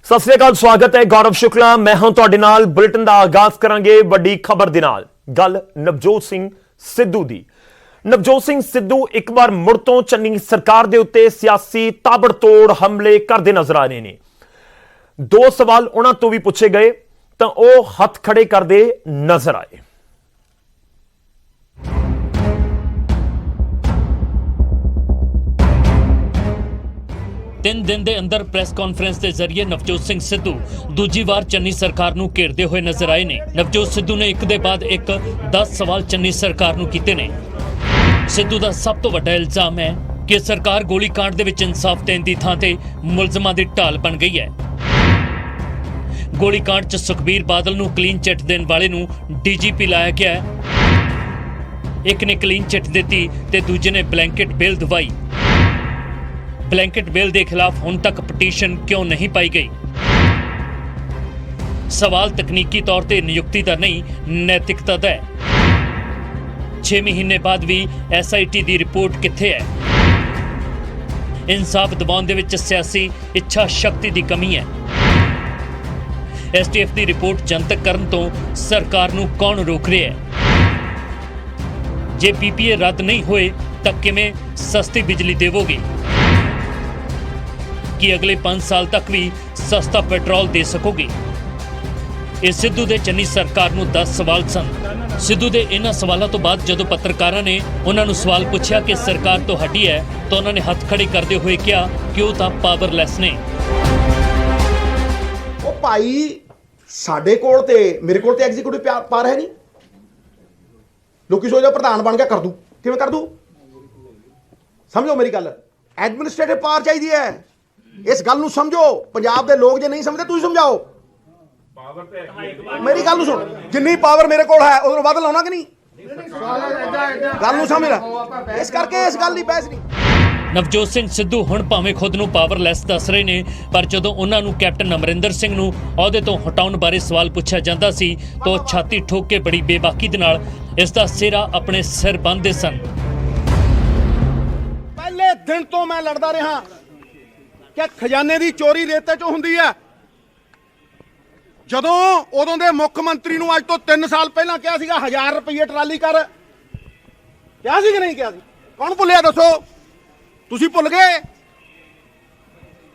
सत श्री अकाल, स्वागत है गौरव शुक्ला। मैं हूं तुहाडे नाल। बुलेटिन का आगाज करांगे वड्डी खबर दे नाल। गल नवजोत सिंह सिद्धू दी। नवजोत सिंह सिद्धू एक बार मुड़ तो चन्नी सरकार दे उत्ते सियासी ताबड़तोड़ हमले करते नजर आ रहे ने। दो सवाल उन्हां तो भी पूछे गए तो वह हथ खड़े करते नजर आए। तीन दिन के अंदर प्रेस कॉन्फ्रेंस के जरिए नवजोत सिंह सिद्धू दूजी बार चन्नी सरकार नूं घेरदे हुए नजर आए ने। नवजोत सिद्धू ने एक दे बाद एक 10 सवाल चन्नी सरकार नूं कीते ने। सिद्धू का सब तो वड्डा इल्जाम है कि सरकार गोलीकांड दे विच इंसाफ देण दी थां ते मुलजमां दी ढाल बन गई है। गोलीकांड च सुखबीर बादल नूं क्लीन चिट देण वाले नूं डीजीपी लाया गया है। एक ने क्लीन चिट दित्ती ते दूजे ने ब्लैंकेट बेल दवाई। ब्लैंकेट बेल के खिलाफ हुण तक पटीशन क्यों नहीं पाई गई? सवाल तकनीकी तौर पर नियुक्ति का नहीं, नैतिकता का है। 6 महीने बाद भी SIT की रिपोर्ट कित्थे है? इंसाफ दिवाउण दे विच सियासी इच्छा शक्ति की कमी है। STF की रिपोर्ट जनतक करन तो सरकार नूं कौन रोक रहा है? जे PPA रद्द नहीं होए तो किवें सस्ती बिजली देवोगे कि अगले 5 साल तक भी सस्ता पेट्रोल दे सकोगे? इस सिद्धू दे चन्नी सरकार नूं 10 सवाल सन। सिद्धू दे इन्हां सवालों तो बाद जदों पत्रकारां ने उन्हां नूं सवाल पूछा कि सरकार तो हटी है तो उन्होंने हथ खड़े करते हुए कहा कि वो तां पावरलैस ने। ओ भाई साडे कोल ते मेरे कोल ते एग्जीक्यूटिव पावर है नहीं। लोकी सोचदे प्रधान बन गया कर दूं, किवें कर दूं? समझो मेरी गल, एडमिनिस्ट्रेटिव पावर चाहिदी है। इस गल नूं समझो। पंजाब दे लोग जे नहीं समझदे तुसीं समझाओ। मेरी गल नूं सुन, जिन्नी पावर मेरे कोल है उधरों वध लाउणा कि नहीं? गल नूं समझ ले। इस करके इस गल दी बहस नहीं। नवजोत सिंह सिद्धू हुण भावें खुद नूं पावरलैस दस रहे ने, पर जदों उन्हां नूं कैप्टन अमरिंदर सिंह नूं अहुदे तो हटाउण बारे सवाल पूछा जांदा सी तो छाती ठोक के बड़ी बेबाकी दे नाल इसदा सिरा अपने सिर बन्नदे सन। पहले दिन तो मैं लड़दा रहा कि खजाने की चोरी रेते चों हुंदी है। जदों उदों दे मुख मंत्री नूं अज तो 3 साल पहलां कहा सीगा 1000 रुपये ट्राली कर, कहा सी कि नहीं कहा सी? कौन भुलिया दसो? तुसीं भुल गए?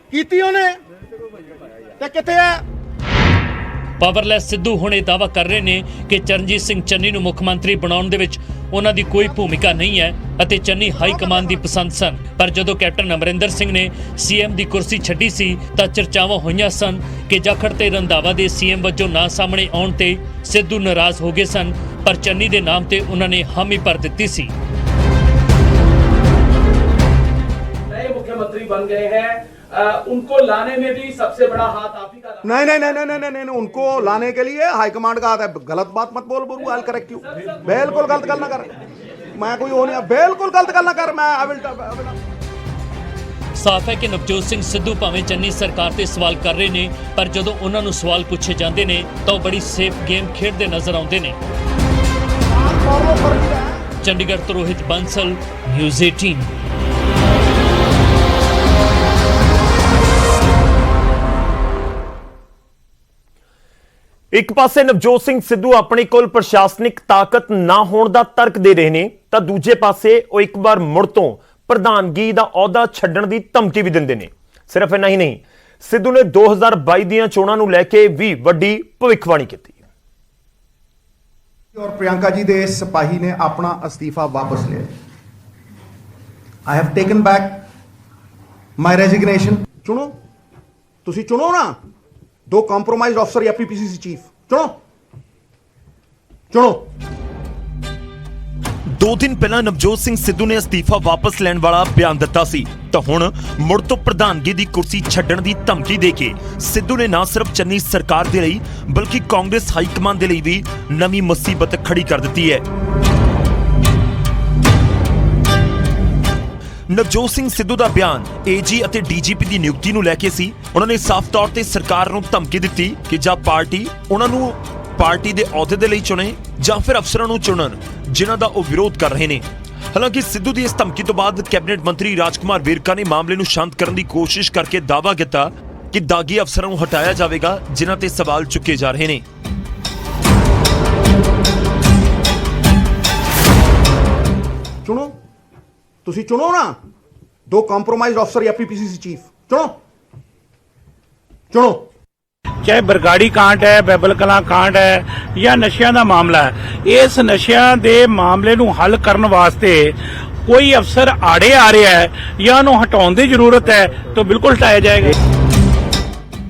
कीती उहने ते कित्थे है? पावरलैस सिद्धू हुण यह दावा कर रहे हैं कि चरणजीत सिंह चन्नी नूं मुख मंत्री बनाउण दे विच उन्हां दी कोई भूमिका नहीं है अते चन्नी हाई कमान दी पसंद सन। पर जदों कैप्टन अमरिंदर सिंह ने CM दी कुर्सी छड्डी सी तां चर्चावां होईयां सन कि जाखड़ ते रंधावा दे CM वजों ना सामने आउण ते सिद्धू नाराज हो गए सन, पर चन्नी दे नाम ते उन्हां ने हामी भर दित्ती सी। नए मुख्यमंत्री बन गए हैं, उनको लाने में भी सबसे बड़ा हाथ आप ही का। नहीं नहीं नहीं नहीं नहीं नहीं, उनको लाने के लिए हाईकमांड का हाथ है। गलत बात मत बोल बोलू, आई करेक्ट यू। बिल्कुल गलत गल ना कर। मैं कोई हो नहीं, बिल्कुल गलत गल ना कर। मैं साफ है कि नवजोत सिंह सिद्धू भावें चन्नी सरकार ते सवाल कर रहे ने, पर जदों उन्हां नूं सवाल पूछे जांदे ने तां बड़ी सेफ गेम खेडदे नजर आउंदे ने। चंडीगढ़ तो रोहित बंसल, न्यूज़ 18। एक पासे नवजोत सिंह सिद्धू अपनी कोल प्रशासनिक ताकत ना होने का तर्क दे रहे हैं तो दूजे पासे वो एक बार मुड़ तो प्रधानगी का अहुदा छड्डण की धमकी भी दिंदे ने। सिर्फ इन्ना ही नहीं, सिद्धू ने 2022 ਦੀਆਂ ਚੋਣਾਂ ਨੂੰ ਲੈ ਕੇ भी ਵੱਡੀ ਭਵਿੱਖਬਾਣੀ ਕੀਤੀ। और प्रियंका जी दे सिपाही ने अपना अस्तीफा वापस लिया। I have taken back my resignation. चुनो, तुसी चुनो ना। 2 कॉम्प्रोमाइज ऑफिसर या PPCC चीफ चुनो, चुनो। 2 दिन पहला नवजोत सिंह सिद्धू ने अस्तीफा वापस लैण वाला बयान दिता सी तो हुण मुड़ तो प्रधानगी की कुर्सी छड्डण की धमकी दे के सिद्धू ने ना सिर्फ चन्नी सरकार दे लई बल्कि कांग्रेस हाईकमान दे लई भी नवीं मुसीबत खड़ी कर दी है। नवजोत सिंह सिद्धू का बयान AG ਅਤੇ DGP ਦੀ ਨਿਯੁਕਤੀ ਨੂੰ ਲੈ ਕੇ ਸੀ। ਉਹਨਾਂ ਨੇ ਸਾਫ਼ ਤੌਰ ਤੇ ਸਰਕਾਰ ਨੂੰ ਧਮਕੀ ਦਿੱਤੀ ਕਿ ਜਾਂ ਪਾਰਟੀ ਉਹਨਾਂ ਨੂੰ ਪਾਰਟੀ ਦੇ ਅਹੁਦੇ ਦੇ ਲਈ ਚੁਣੇ ਜਾਂ ਫਿਰ ਅਫਸਰਾਂ ਨੂੰ ਚੁਣਨ ਜਿਨ੍ਹਾਂ ਦਾ ਉਹ ਵਿਰੋਧ ਕਰ ਰਹੇ ਨੇ। ਹਾਲਾਂਕਿ ਸਿੱਧੂ ਦੀ ਇਸ ਧਮਕੀ ਤੋਂ ਬਾਅਦ ਕੈਬਨਿਟ ਮੰਤਰੀ ਰਾਜਕੁਮਾਰ ਵੇਰਕਾ ਨੇ ਮਾਮਲੇ ਨੂੰ ਸ਼ਾਂਤ ਕਰਨ ਦੀ ਕੋਸ਼ਿਸ਼ ਕਰਕੇ ਦਾਅਵਾ ਕੀਤਾ ਕਿ ਦਾਗੀ ਅਫਸਰਾਂ ਨੂੰ ਹਟਾਇਆ ਜਾਵੇਗਾ ਜਿਨ੍ਹਾਂ ਤੇ ਸਵਾਲ ਚੁੱਕੇ ਜਾ ਰਹੇ ਨੇ। ਚੁਣੋ, ਤੁਸੀਂ ਚੁਣੋ ਨਾ, 2 ਕੰਪਰੋਮਾਈਜ਼ਡ ਅਫਸਰ ਜਾਂ ਪੀਪੀਸੀਸੀ ਚੀਫ ਚੁਣੋ, ਚੁਣੋ। ਚਾਹੇ ਬਰਗਾੜੀ ਕਾਂਡ ਹੈ, ਬੈਬਲ ਕਲਾਂ ਕਾਂਡ ਹੈ ਜਾਂ ਨਸ਼ਿਆਂ ਦਾ ਮਾਮਲਾ ਹੈ, ਇਸ ਨਸ਼ਿਆਂ ਦੇ ਮਾਮਲੇ ਨੂੰ ਹੱਲ ਕਰਨ ਵਾਸਤੇ ਕੋਈ ਅਫਸਰ ਆੜੇ ਆ ਰਿਹਾ ਹੈ ਜਾਂ ਉਹਨੂੰ ਹਟਾਉਣ ਦੀ ਜ਼ਰੂਰਤ ਹੈ ਤਾਂ ਬਿਲਕੁਲ ਹਟਾਇਆ ਜਾਏਗਾ।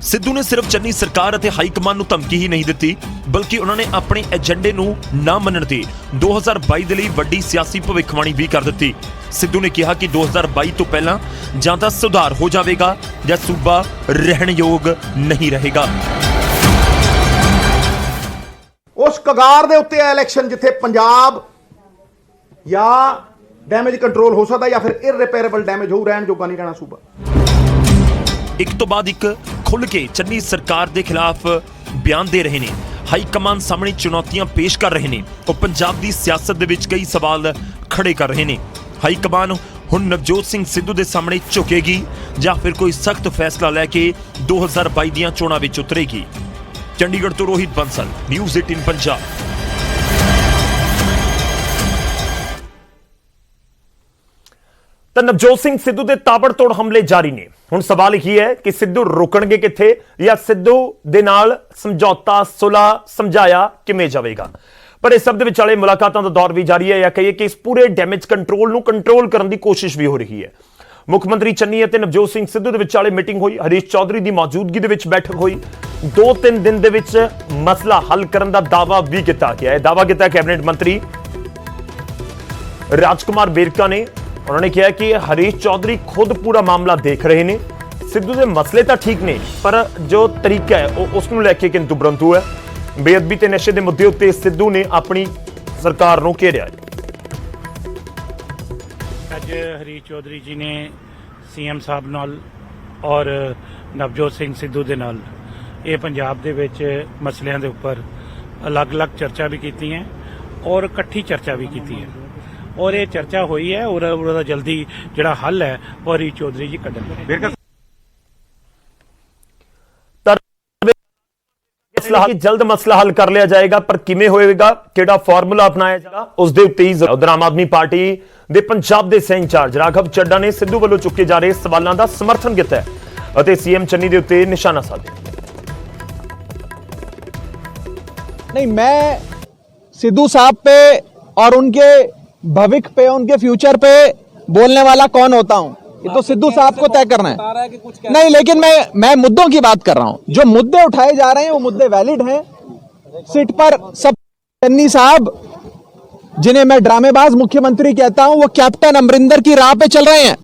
ਸਿੱਧੂ ਨੇ ਸਿਰਫ ਚੰਨੀ ਸਰਕਾਰ ਅਤੇ ਹਾਈ ਕਮਾਨ ਨੂੰ ਧਮਕੀ ਹੀ ਨਹੀਂ ਦਿੱਤੀ, ਬਲਕਿ ਉਹਨਾਂ ਨੇ ਆਪਣੇ ਏਜੰਡੇ ਨੂੰ ਨਾ ਮੰਨਣ ਤੇ 2022 ਦੇ ਲਈ ਵੱਡੀ ਸਿਆਸੀ ਭਵਿੱਖਬਾਣੀ ਵੀ ਕਰ ਦਿੱਤੀ। ਸਿੱਧੂ ਨੇ ਕਿਹਾ ਕਿ 2022 ਤੋਂ ਪਹਿਲਾਂ ਜਾਂ ਤਾਂ ਸੁਧਾਰ ਹੋ ਜਾਵੇਗਾ ਜਾਂ ਸੂਬਾ ਰਹਿਣਯੋਗ ਨਹੀਂ ਰਹੇਗਾ। ਉਸ ਕਗਾਰ ਦੇ ਉੱਤੇ ਇਲੈਕਸ਼ਨ ਜਿੱਥੇ ਪੰਜਾਬ ਜਾਂ ਡੈਮੇਜ ਕੰਟਰੋਲ ਹੋ ਸਕਦਾ ਜਾਂ ਫਿਰ ਇਰਰਿਪੇਅਰੇਬਲ ਡੈਮੇਜ ਹੋ, ਰਹਿਣ ਜੋਗਾ ਨਹੀਂ ਰਹਿਣਾ ਸੂਬਾ। ਇੱਕ ਤੋਂ ਬਾਅਦ ਇੱਕ ਖੁੱਲ੍ਹ ਕੇ ਚੰਨੀ ਸਰਕਾਰ ਦੇ ਖਿਲਾਫ ਬਿਆਨ ਦੇ ਰਹੇ ਨੇ। ਹਾਈ ਕਮਾਨ ਸਾਹਮਣੇ ਚੁਣੌਤੀਆਂ ਪੇਸ਼ ਕਰ ਰਹੇ ਨੇ। ਉਹ ਪੰਜਾਬ ਦੀ ਸਿਆਸਤ ਦੇ ਵਿੱਚ ਕਈ ਸਵਾਲ ਖੜੇ ਕਰ ਰਹੇ ਨੇ। ਹਾਈ ਕਮਾਨ ਹੁਣ ਨਵਜੋਤ ਸਿੰਘ ਸਿੱਧੂ ਦੇ ਸਾਹਮਣੇ ਝੁਕੇਗੀ ਜਾਂ ਫਿਰ ਕੋਈ ਸਖਤ ਫੈਸਲਾ ਲੈ ਕੇ 2022 ਦੀਆਂ ਚੋਣਾਂ ਵਿੱਚ ਉਤਰੇਗੀ। ਚੰਡੀਗੜ੍ਹ ਤੋਂ ਰੋਹਿਤ ਬੰਸਲ, ਨਿਊਜ਼ 18 ਪੰਜਾਬ। ਤਾਂ ਨਵਜੋਤ ਸਿੰਘ ਸਿੱਧੂ ਦੇ ਤਾਬੜਤੋੜ ਹਮਲੇ ਜਾਰੀ ਨੇ। ਹੁਣ ਸਵਾਲ ਇਹ ਹੈ ਕਿ ਸਿੱਧੂ ਰੁਕਣਗੇ ਕਿੱਥੇ ਜਾਂ ਸਿੱਧੂ ਦੇ ਨਾਲ ਸਮਝੌਤਾ ਸੁਲ੍ਹਾ ਸਮਝਾਇਆ ਕਿਵੇਂ ਜਾਵੇਗਾ। ਪਰ ਇਸ ਸਭ ਦੇ ਵਿਚਾਲੇ ਮੁਲਾਕਾਤਾਂ ਦਾ ਦੌਰ ਵੀ ਜਾਰੀ ਹੈ ਜਾਂ ਕਹੀਏ ਕਿ ਇਸ ਪੂਰੇ ਡੈਮੇਜ ਕੰਟਰੋਲ ਨੂੰ ਕੰਟਰੋਲ ਕਰਨ ਦੀ ਕੋਸ਼ਿਸ਼ ਵੀ ਹੋ ਰਹੀ ਹੈ। ਮੁੱਖ ਮੰਤਰੀ ਚੰਨੀ ਅਤੇ ਨਵਜੋਤ ਸਿੰਘ ਸਿੱਧੂ ਦੇ ਵਿਚਾਲੇ ਮੀਟਿੰਗ ਹੋਈ। ਹਰੀਸ਼ ਚੌਧਰੀ ਦੀ ਮੌਜੂਦਗੀ ਦੇ ਵਿੱਚ ਬੈਠਕ ਹੋਈ। 2-3 ਦਿਨ ਦੇ ਵਿੱਚ ਮਸਲਾ ਹੱਲ ਕਰਨ ਦਾ ਦਾਅਵਾ ਵੀ ਕੀਤਾ ਗਿਆ ਹੈ। ਦਾਅਵਾ ਕੀਤਾ ਕੈਬਨਿਟ ਮੰਤਰੀ ਰਾਜਕੁਮਾਰ ਵੇਰਕਾ ਨੇ। ਉਹਨਾਂ ਨੇ ਕਿਹਾ ਕਿ ਹਰੀਸ਼ ਚੌਧਰੀ ਖੁਦ ਪੂਰਾ ਮਾਮਲਾ ਦੇਖ ਰਹੇ ਨੇ। ਸਿੱਧੂ ਦੇ ਮਸਲੇ ਤਾਂ ਠੀਕ ਨੇ ਪਰ ਜੋ ਤਰੀਕਾ ਹੈ ਉਹ ਉਸ ਨੂੰ ਲੈ ਕੇ ਕਿੰਤੂ ਪਰੰਤੂ ਹੈ। ਬੇਅਦਬੀ ਤੇ ਨਸ਼ੇ ਦੇ ਮੁੱਦੇ ਉੱਤੇ ਸਿੱਧੂ ਨੇ ਆਪਣੀ ਸਰਕਾਰ ਨੂੰ ਘੇਰਿਆ। ਅੱਜ ਹਰੀਸ਼ ਚੌਧਰੀ ਜੀ ਨੇ ਸੀਐਮ ਸਾਹਿਬ ਨਾਲ ਔਰ ਨਵਜੋਤ ਸਿੰਘ ਸਿੱਧੂ ਦੇ ਨਾਲ ਇਹ ਪੰਜਾਬ ਦੇ ਵਿੱਚ ਮਸਲਿਆਂ ਦੇ ਉੱਪਰ ਅਲੱਗ-ਅਲੱਗ ਚਰਚਾ ਵੀ ਕੀਤੀ ਹੈ ਔਰ ਇਕੱਠੀ ਚਰਚਾ ਵੀ ਕੀਤੀ ਹੈ ਔਰ ਇਹ ਚਰਚਾ ਹੋਈ ਹੈ ਔਰ ਉਹਦਾ ਜਲਦੀ ਜਿਹੜਾ ਹੱਲ ਹੈ ਉਹ ਹਰੀਸ਼ ਚੌਧਰੀ ਜੀ ਕੱਢਣਗੇ। ਜਲਦ ਮਸਲਾ ਹੱਲ ਕਰ ਲਿਆ ਜਾਏਗਾ ਪਰ ਕਿਵੇਂ ਹੋਏਗਾ, ਕਿਹੜਾ ਫਾਰਮੂਲਾ ਅਪਣਾਇਆ ਜਾਏਗਾ, ਉਸ ਦੇ ਉੱਤੇ ਹੀ ਉਧਰ ਆਮ ਆਦਮੀ ਪਾਰਟੀ ਦੇ ਪੰਜਾਬ ਦੇ ਸਹਿ ਇੰਚਾਰਜ ਰਾਘਵ ਚੱਡਾ ਨੇ ਸਿੱਧੂ ਵੱਲੋਂ ਚੁੱਕੇ ਜਾ ਰਹੇ ਸਵਾਲਾਂ ਦਾ ਸਮਰਥਨ ਕੀਤਾ ਹੈ ਅਤੇ ਸੀਐਮ ਚੰਨੀ ਦੇ ਉੱਤੇ ਨਿਸ਼ਾਨਾ ਸਾਧਿਆ। नहीं, मैं सिद्धू साहब पे और उनके भविष्य पे, उनके फ्यूचर पे बोलने वाला कौन होता हूं, ये तो सिद्धू साहब को तय करना है। नहीं, लेकिन मैं मुद्दों की बात कर रहा हूं। जो मुद्दे उठाए जा रहे हैं वो मुद्दे वैलिड हैं। सीट पर सब चन्नी साहब, जिन्हें मैं ड्रामेबाज मुख्यमंत्री कहता हूं, वो कैप्टन अमरिंदर की राह पे चल रहे हैं।